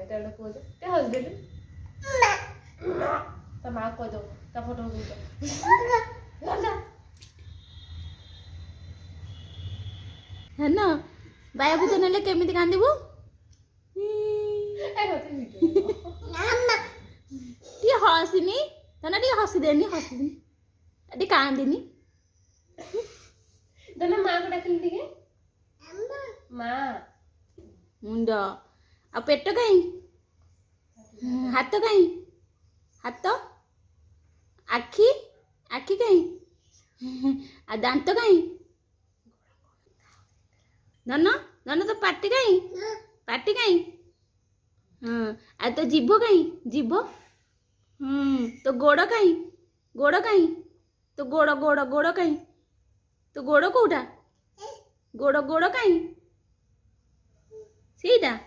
এটা একটা কই দে তে হল দিলি তা মা কই দাও তা ফটো দিতে है ना बाया भूत नेले केमिति कांदिबु এই হতে ভিডিও टी हसिनी तना टी हसी देनी टी कांदिनी দনা মা কে ডাকিলি দিকে মা मुंड आ पेट काई हाथ काई हाथ आखी आखी काई आ दांत काई नन नन तो पाटी काई हाँ आ तो जीभ काई जीभ तो गोड़ काई तो गोड़ गोड़ गोड़ काई तो गोड़ कोटा गोड़ गोड़ काई सीधा